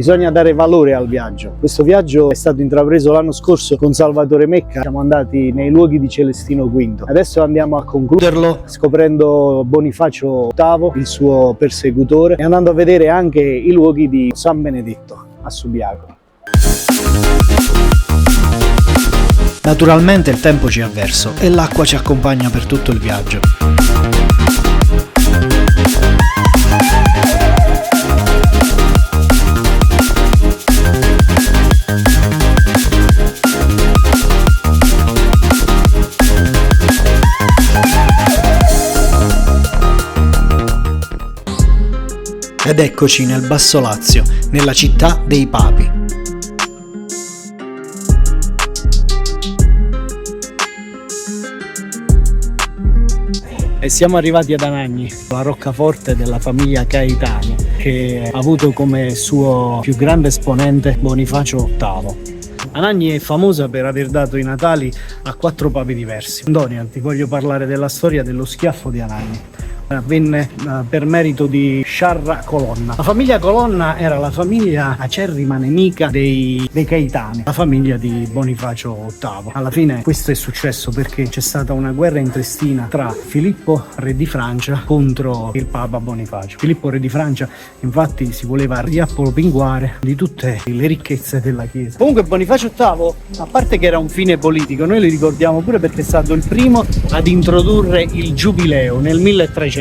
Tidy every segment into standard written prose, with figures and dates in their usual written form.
Bisogna dare valore al viaggio. Questo viaggio è stato intrapreso l'anno scorso con Salvatore Mecca. Siamo andati nei luoghi di Celestino V. Adesso andiamo a concluderlo scoprendo Bonifacio VIII, il suo persecutore, e andando a vedere anche i luoghi di San Benedetto a Subiaco. Naturalmente il tempo ci è avverso e l'acqua ci accompagna per tutto il viaggio. Ed eccoci nel Basso Lazio, nella città dei Papi. E siamo arrivati ad Anagni, la roccaforte della famiglia Caetani, che ha avuto come suo più grande esponente Bonifacio VIII. Anagni è famosa per aver dato i natali a 4 papi diversi. Antonio, ti voglio parlare della storia dello schiaffo di Anagni. Avvenne per merito di Sciarra Colonna. La famiglia Colonna era la famiglia acerrima nemica dei Caetani, la famiglia di Bonifacio VIII. Alla fine questo è successo perché c'è stata una guerra intestina tra Filippo, re di Francia, contro il papa Bonifacio. Filippo, re di Francia, infatti si voleva riappropinguare di tutte le ricchezze della Chiesa. Comunque Bonifacio VIII, a parte che era un fine politico, noi lo ricordiamo pure perché è stato il primo ad introdurre il giubileo nel 1300.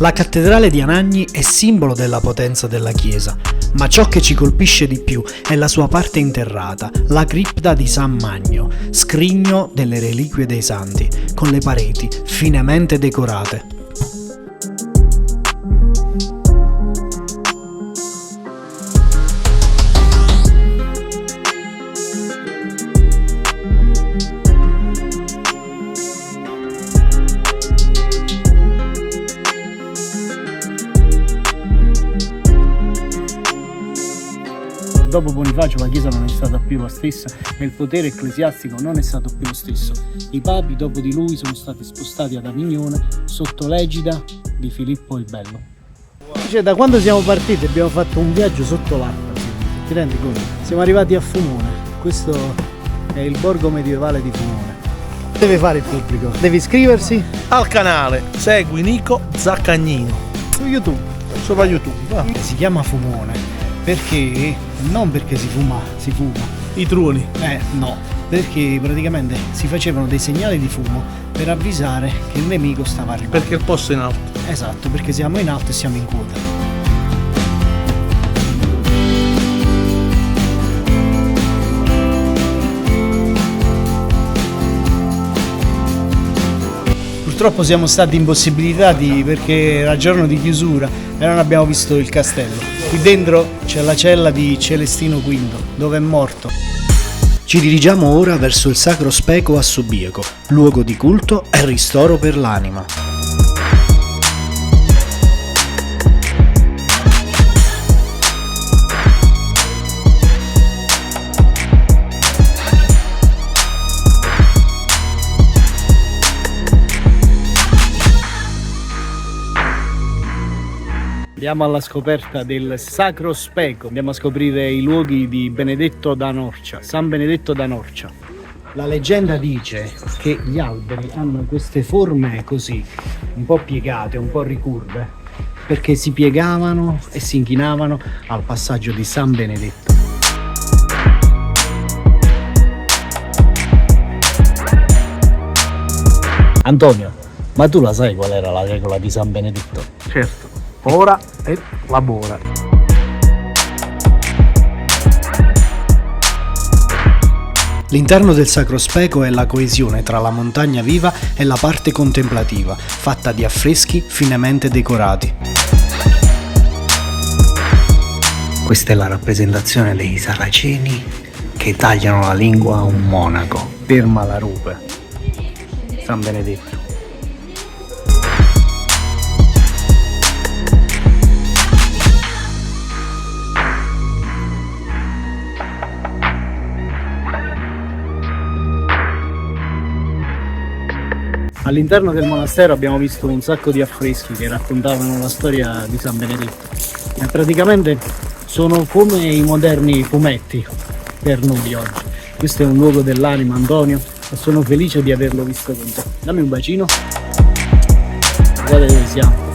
La cattedrale di Anagni è simbolo della potenza della Chiesa, ma ciò che ci colpisce di più è la sua parte interrata, la cripta di San Magno, scrigno delle reliquie dei santi, con le pareti finemente decorate. Dopo Bonifacio la Chiesa non è stata più la stessa e il potere ecclesiastico non è stato più lo stesso. I papi dopo di lui sono stati spostati ad Avignone sotto l'egida di Filippo il Bello. Cioè, da quando siamo partiti abbiamo fatto un viaggio sotto l'acqua, ti rendi conto? Siamo arrivati a Fumone, questo è il borgo medievale di Fumone. Deve fare il pubblico, devi iscriversi al canale, segui Nico Zaccagnino su YouTube. Sopra YouTube. Si chiama Fumone perché non perché si fuma. I truoni. No, perché praticamente si facevano dei segnali di fumo per avvisare che il nemico stava arrivando. Perché il posto è in alto. Esatto, perché siamo in alto e siamo in coda. Purtroppo siamo stati impossibilitati perché era giorno di chiusura e non abbiamo visto il castello. Qui dentro c'è la cella di Celestino V, dove è morto. Ci dirigiamo ora verso il Sacro Speco a Subiaco, luogo di culto e ristoro per l'anima. Andiamo alla scoperta del Sacro Speco, andiamo a scoprire i luoghi di Benedetto da Norcia, San Benedetto da Norcia. La leggenda dice che gli alberi hanno queste forme così, un po' piegate, un po' ricurve, perché si piegavano e si inchinavano al passaggio di San Benedetto. Antonio, ma tu la sai qual era la regola di San Benedetto? Certo. Ora e lavora. L'interno del Sacro Speco è la coesione tra la montagna viva e la parte contemplativa, fatta di affreschi finemente decorati. Questa è la rappresentazione dei saraceni che tagliano la lingua a un monaco. Ferma la rupe. San Benedetto. All'interno del monastero abbiamo visto un sacco di affreschi che raccontavano la storia di San Benedetto. E praticamente sono come i moderni fumetti per noi oggi. Questo è un luogo dell'anima, Antonio, e sono felice di averlo visto con te. Dammi un bacino. Guarda dove siamo.